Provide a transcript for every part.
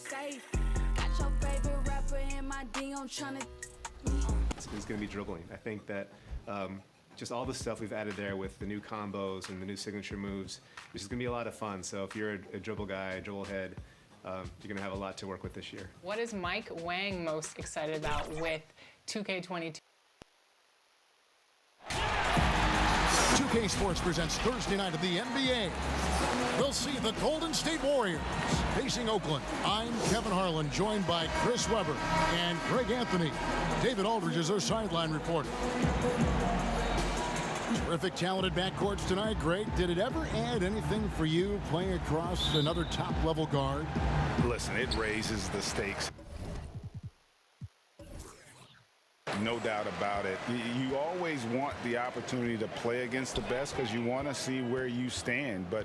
safe. Got your favorite rapper in my DM tryna. It's going to be dribbling. I think that just all the stuff we've added there with the new combos and the new signature moves, it's just going to be a lot of fun. So if you're a dribble guy, a dribble head, you're going to have a lot to work with this year. What is Mike Wang most excited about with 2K22? 2K Sports presents Thursday night of the NBA. We'll see the Golden State Warriors facing Oakland. I'm Kevin Harlan, joined by Chris Webber and Greg Anthony. David Aldridge is our sideline reporter. Terrific, talented backcourts tonight. Greg, did it ever add anything for you playing across another top-level guard? Listen, it raises the stakes. No doubt about it. You always want the opportunity to play against the best because you want to see where you stand. But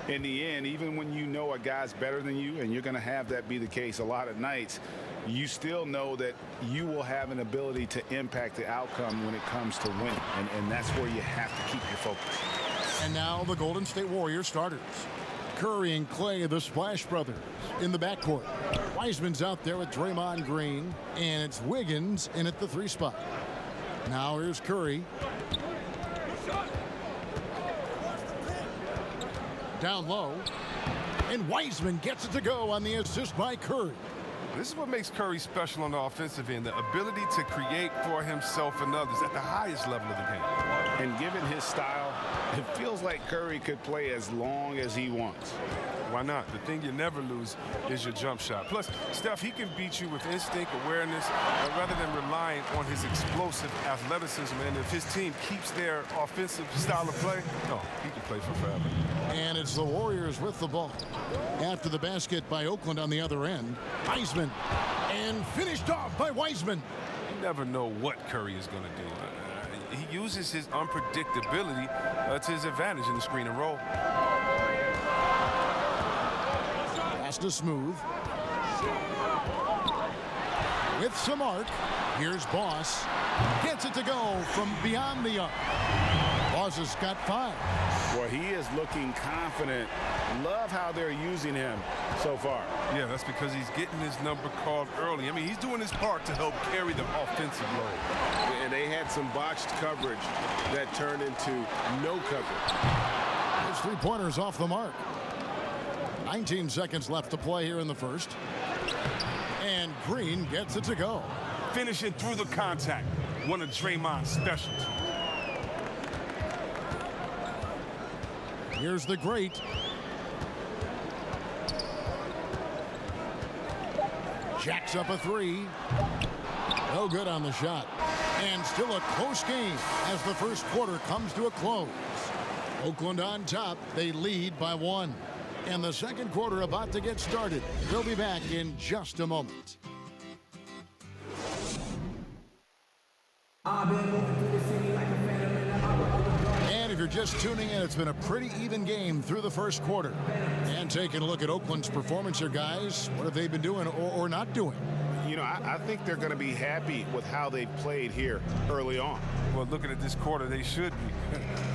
in the end, even when you know a guy's better than you, and you're going to have that be the case a lot of nights, you still know that you will have an ability to impact the outcome when it comes to winning. And that's where you have to keep your focus. And now the Golden State Warriors starters. Curry and Clay, the Splash Brothers, in the backcourt. Wiseman's out there with Draymond Green, and it's Wiggins in at the 3 spot. Now here's Curry. Down low, and Wiseman gets it to go on the assist by Curry. This is what makes Curry special on the offensive end, the ability to create for himself and others at the highest level of the game. And given his style, it feels like Curry could play as long as he wants. Why not? The thing you never lose is your jump shot. Plus, Steph, he can beat you with instinct, awareness, rather than relying on his explosive athleticism. And if his team keeps their offensive style of play, he can play for forever. And it's the Warriors with the ball. After the basket by Oakland on the other end, Wiseman, and finished off by Wiseman. You never know what Curry is going to do. He uses his unpredictability to his advantage in the screen and roll. Pass to Smooth. With some arc, here's Boss. Gets it to go from beyond the arc. Boss has got 5. Well, he is looking confident. Love how they're using him so far. Yeah, that's because he's getting his number called early. I mean, he's doing his part to help carry the offensive load. And they had some botched coverage that turned into no coverage. His 3-pointers off the mark. 19 seconds left to play here in the first. And Green gets it to go. Finishing through the contact. One of Draymond's specialties. Here's the great. Jacks up a 3. No good on the shot. And still a close game as the first quarter comes to a close. Oakland on top. They lead by 1. And the second quarter about to get started. We'll be back in just a moment. And if you're just tuning in, it's been a pretty even game through the first quarter. And taking a look at Oakland's performance here, guys. What have they been doing or not doing? You know, I think they're going to be happy with how they've played here early on. Well, looking at this quarter, they should be.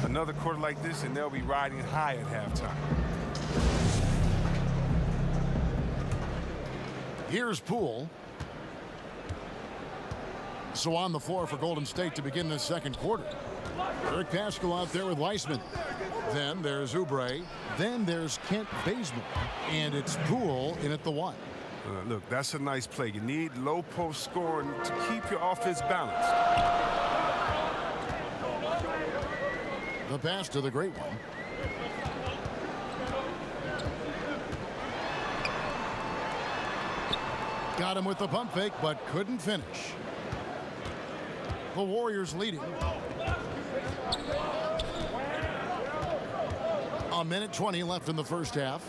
Another quarter like this, and they'll be riding high at halftime. Here's Poole. So on the floor for Golden State to begin this second quarter. Eric Pascal out there with Weissman. Then there's Oubre. Then there's Kent Bazemore. And it's Poole in at the 1. Look, that's a nice play. You need low post scoring to keep your offense balanced. The pass to the great one. Got him with the pump fake, but couldn't finish. The Warriors leading. A minute 20 left in the first half.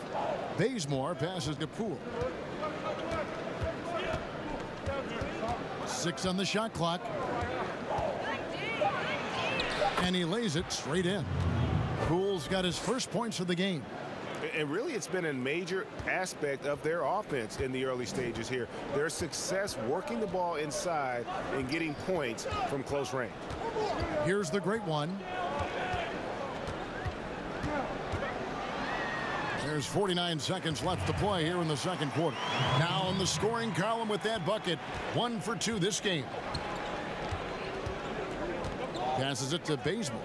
Bazemore passes to Poole. 6 on the shot clock. And he lays it straight in. Poole's got his first points of the game. And really, it's been a major aspect of their offense in the early stages here. Their success working the ball inside and getting points from close range. Here's the great one. There's 49 seconds left to play here in the second quarter. Now in the scoring column with that bucket. 1 for 2 this game. Passes it to Bazemore.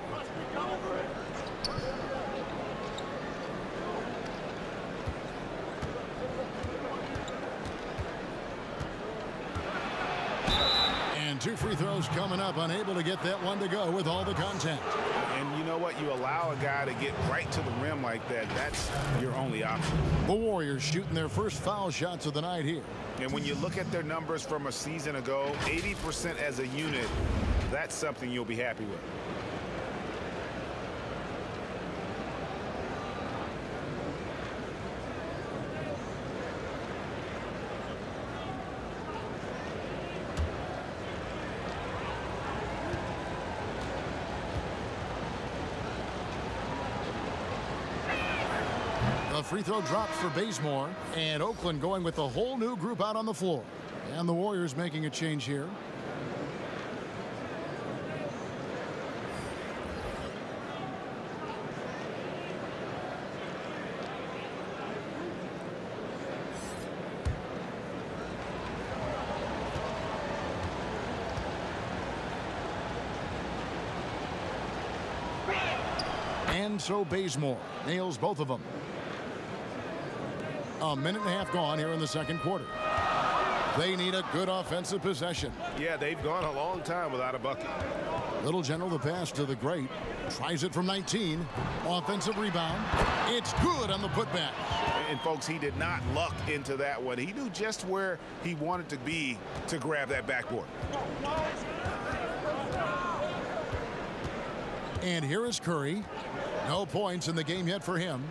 And 2 free throws coming up. Unable to get that one to go with all the contact. And you know what? You allow a guy to get right to the rim like that. That's your only option. The Warriors shooting their first foul shots of the night here. And when you look at their numbers from a season ago, 80% as a unit, that's something you'll be happy with. The free throw drops for Bazemore, and Oakland going with a whole new group out on the floor. And the Warriors making a change here. And so Bazemore nails both of them. A minute and a half gone here in the second quarter. They need a good offensive possession. Yeah, they've gone a long time without a bucket. Little General, the pass to the great. Tries it from 19. Offensive rebound. It's good on the putback. And folks, he did not luck into that one. He knew just where he wanted to be to grab that backboard. And here is Curry. No points in the game yet for him.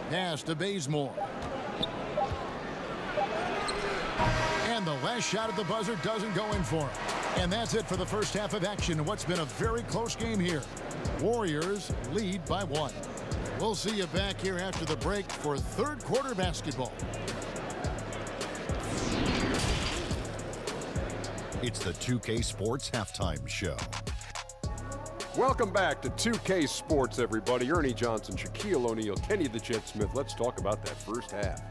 Pass to Bazemore. And the last shot at the buzzer doesn't go in for him. And that's it for the first half of action. What's been a very close game here. Warriors lead by 1. We'll see you back here after the break for third quarter basketball. It's the 2K Sports Halftime Show. Welcome back to 2K Sports, everybody. Ernie Johnson, Shaquille O'Neal, Kenny the Jet Smith. Let's talk about that first half.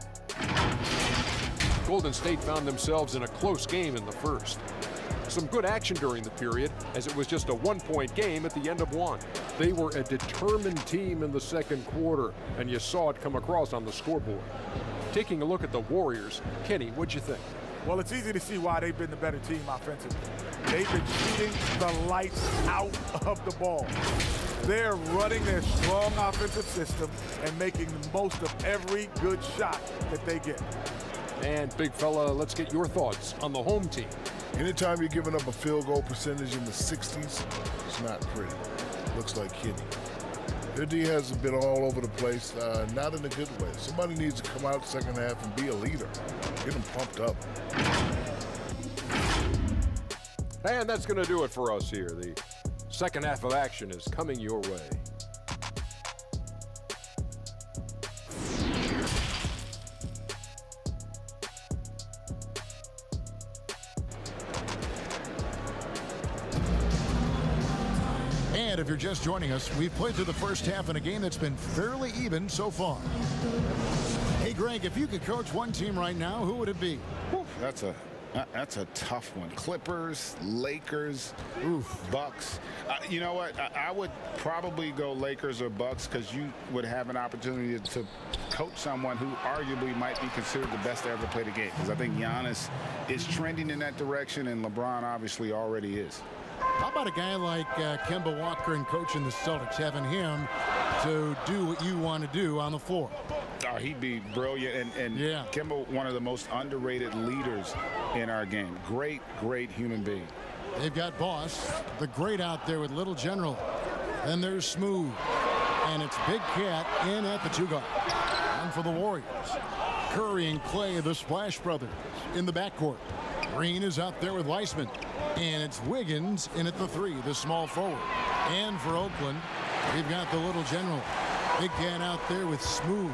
Golden State found themselves in a close game in the first. Some good action during the period, as it was just a one-point game at the end of one. They were a determined team in the second quarter, and you saw it come across on the scoreboard. Taking a look at the Warriors, Kenny, what'd you think? Well, it's easy to see why they've been the better team offensively. They've been shooting the lights out of the ball. They're running their strong offensive system and making the most of every good shot that they get. And big fella, let's get your thoughts on the home team. Anytime you're giving up a field goal percentage in the 60s, it's not pretty. Looks like kidding. Their D has been all over the place, not in a good way. Somebody needs to come out second half and be a leader. Get them pumped up. And that's going to do it for us here. The second half of action is coming your way. And if you're just joining us, we've played through the first half in a game that's been fairly even so far. Hey, Greg, if you could coach one team right now, who would it be? That's a tough one. Clippers, Lakers, Bucks. You know what? I would probably go Lakers or Bucks because you would have an opportunity to coach someone who arguably might be considered the best to ever play the game. Because I think Giannis is trending in that direction, and LeBron obviously already is. How about a guy like Kemba Walker and coaching the Celtics, having him to do what you want to do on the floor? Oh, he'd be brilliant. And yeah. Kemba, one of the most underrated leaders in our game. Great, great human being. They've got Boss, the great out there with Little General. Then there's Smooth. And it's Big Cat in at the 2-guard. And for the Warriors, Curry and Clay, the Splash Brothers, in the backcourt. Green is out there with Weissman. And it's Wiggins in at the 3, the small forward. And for Oakland, we've got the Little General. Big Cat out there with Smooth.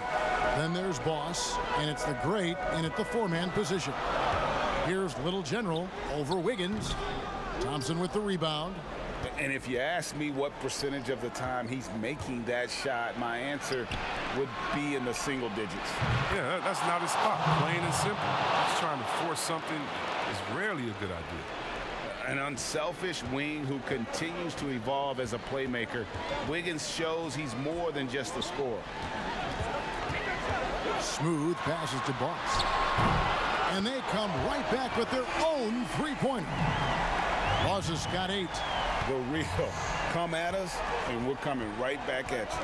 Then there's Boss, and it's the great in at the 4-man position. Here's Little General over Wiggins. Thompson with the rebound. And if you ask me what percentage of the time he's making that shot, my answer would be in the single digits. Yeah, that's not his spot, plain and simple. Just trying to force something is rarely a good idea. An unselfish wing who continues to evolve as a playmaker. Wiggins shows he's more than just a scorer. Smooth passes to Boss. And they come right back with their own three-pointer. Boss has got 8. The real come at us, and we're coming right back at you.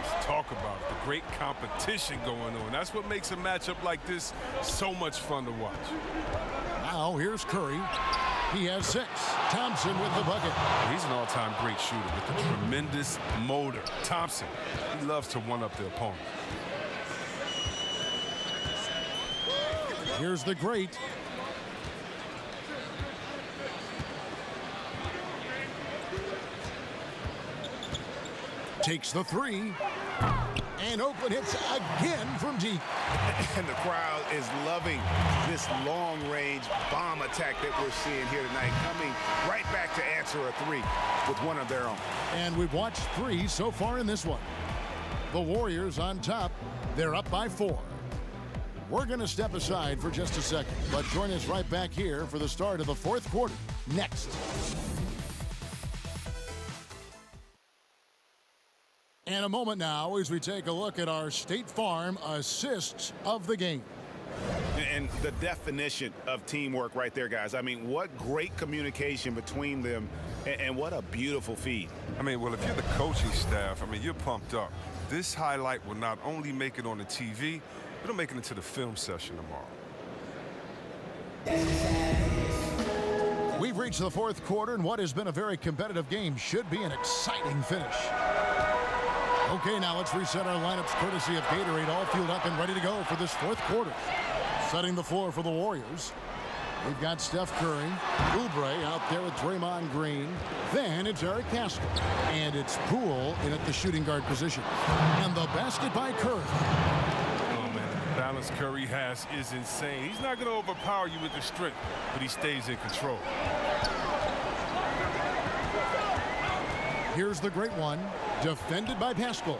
Let's talk about it. The great competition going on. That's what makes a matchup like this so much fun to watch. Now here's Curry. He has 6. Thompson with the bucket. He's an all-time great shooter with a tremendous motor. Thompson, he loves to one-up the opponent. Here's the great. Takes the 3. And Oakland hits again from deep. And the crowd is loving this long-range bomb attack that we're seeing here tonight, coming right back to answer a 3 with one of their own. And we've watched 3 so far in this one. The Warriors on top. They're up by 4. We're going to step aside for just a second, but join us right back here for the start of the 4th quarter next. And a moment now as we take a look at our State Farm assists of the game. And the definition of teamwork right there, guys. I mean, what great communication between them, and what a beautiful feed. I mean, well, if you're the coaching staff, I mean, you're pumped up. This highlight will not only make it on the TV, it'll make it into the film session tomorrow. We've reached the 4th quarter, and what has been a very competitive game should be an exciting finish. Okay, now let's reset our lineups courtesy of Gatorade, all fueled up and ready to go for this 4th quarter. Setting the floor for the Warriors. We've got Steph Curry, Oubre out there with Draymond Green. Then it's Eric Castle. And it's Poole in at the shooting guard position. And the basket by Curry. Oh, man, the balance Curry has is insane. He's not going to overpower you with the strength, but he stays in control. Here's the great one, defended by Pascal.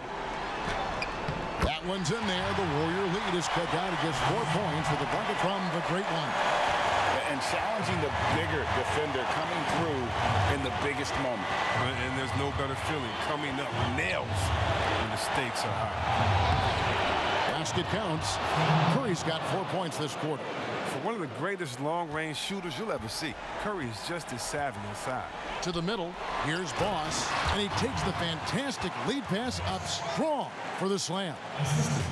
That one's in there. The Warrior lead is cut down to just 4 points with the bucket from the great one. And challenging the bigger defender coming through in the biggest moment. And there's no better feeling coming up nails when the stakes are high. Basket counts. Curry's got 4 points this quarter. For one of the greatest long-range shooters you'll ever see, Curry is just as savvy inside. To the middle, here's Boss, and he takes the fantastic lead pass up strong for the slam.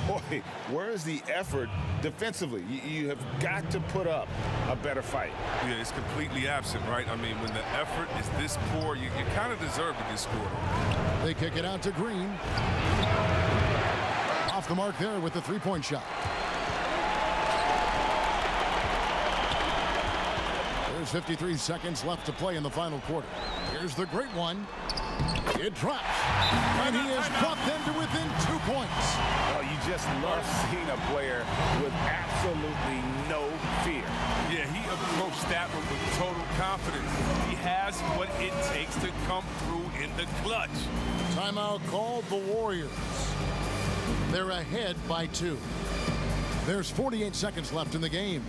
Boy, where is the effort defensively? You have got to put up a better fight. Yeah, it's completely absent, right? I mean, when the effort is this poor, you kind of deserve to get scored. They kick it out to Green. Off the mark there with the three-point shot. There's 53 seconds left to play in the final quarter. Here's the great one. It drops. And he has brought them to within 2 points. Well, you just love seeing a player with absolutely no fear. Yeah, he approached that one with total confidence. He has what it takes to come through in the clutch. Timeout called the Warriors. They're ahead by 2. There's 48 seconds left in the game.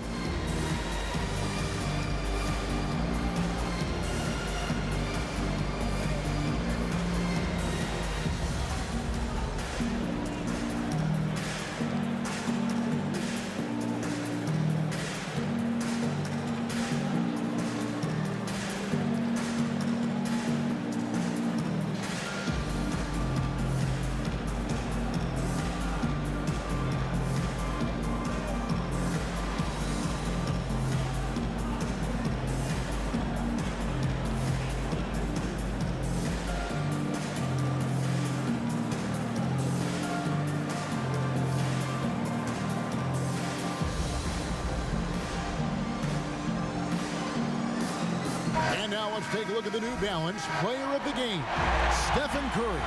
Take a look at the New Balance player of the game, Stephen Curry.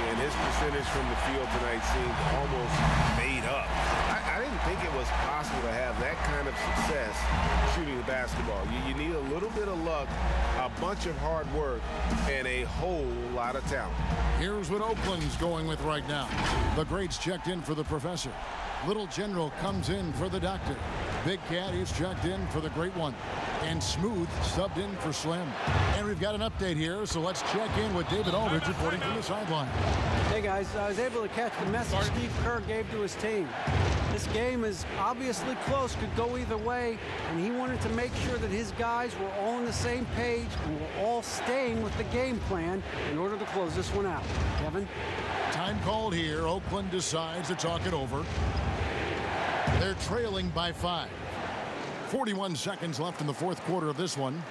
And his percentage from the field tonight seemed almost made up. I I didn't think it was possible to have that kind of success shooting the basketball. You need a little bit of luck, a bunch of hard work, and a whole lot of talent. Here's what Oakland's going with right now. The greats checked in for the professor. Little General comes in for the doctor. Big Cat is checked in for the great one. And Smooth subbed in for Slim. And we've got an update here, so let's check in with David Aldridge reporting from the sideline. Hey guys, I was able to catch the message Steve Kerr gave to his team. This game is obviously close, could go either way, and he wanted to make sure that his guys were all on the same page and were all staying with the game plan in order to close this one out. Kevin? Time called here. Oakland decides to talk it over. They're trailing by 5. 41 seconds left in the fourth quarter of this one.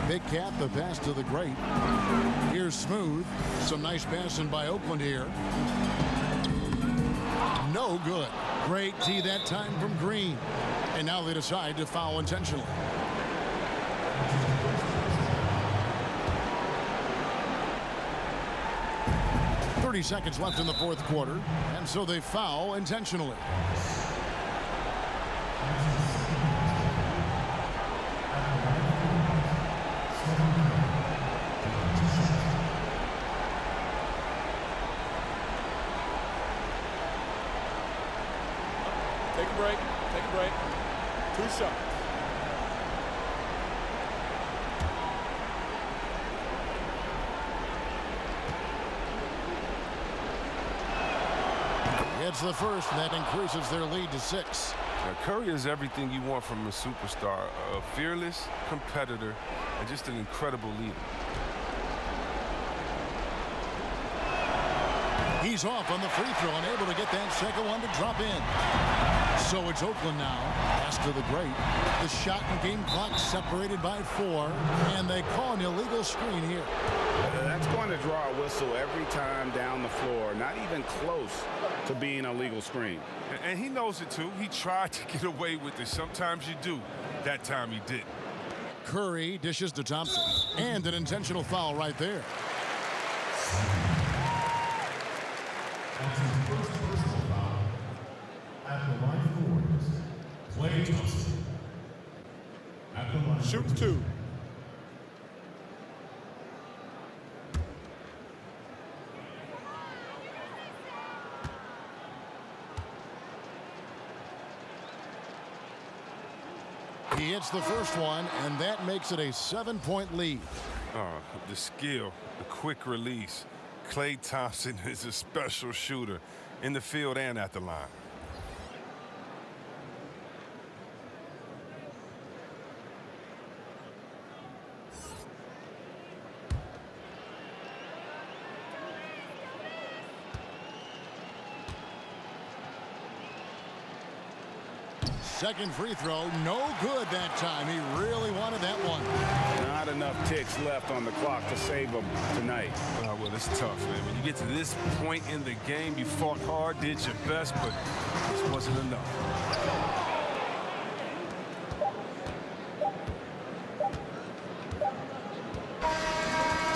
Big Cat, the pass to the great. Here's Smooth. Some nice passing by Oakland here. No good. Great tee that time from Green. And now they decide to foul intentionally. .30 seconds left in the fourth quarter, and so they foul intentionally. Take a break. Take a break. 2 shots. It's the first, and that increases their lead to 6. Now, Curry is everything you want from a superstar, a fearless competitor, and just an incredible leader. He's off on the free throw and able to get that second one to drop in. So it's Oakland now. Pass to the great. The shot and game clock separated by 4, and they call an illegal screen here. That's going to draw a whistle every time down the floor. Not even close to being a legal screen. And he knows it too. He tried to get away with it. Sometimes you do. That time he didn't. Curry dishes to Thompson. And an intentional foul right there. Shoot 2. He hits the first one, and that makes it a 7-point lead. The skill, the quick release. Klay Thompson is a special shooter in the field and at the line. Second free throw, no good that time. He really wanted that one. Not enough ticks left on the clock to save him tonight. Well, it's tough, man. When you get to this point in the game, you fought hard, did your best, but this wasn't enough.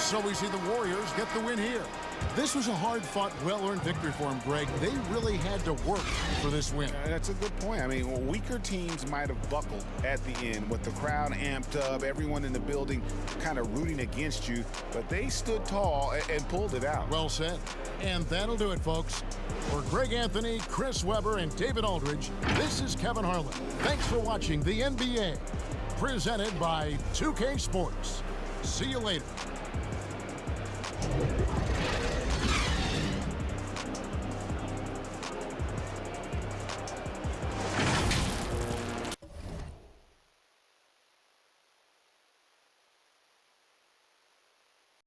So we see the Warriors get the win here. This was a hard-fought, well-earned victory for them, Greg. They really had to work for this win. That's a good point. I mean, weaker teams might have buckled at the end with the crowd amped up, everyone in the building kind of rooting against you, but they stood tall and pulled it out. Well said. And that'll do it, folks. For Greg Anthony, Chris Webber, and David Aldridge, this is Kevin Harlan. Thanks for watching the NBA presented by 2K Sports. See you later.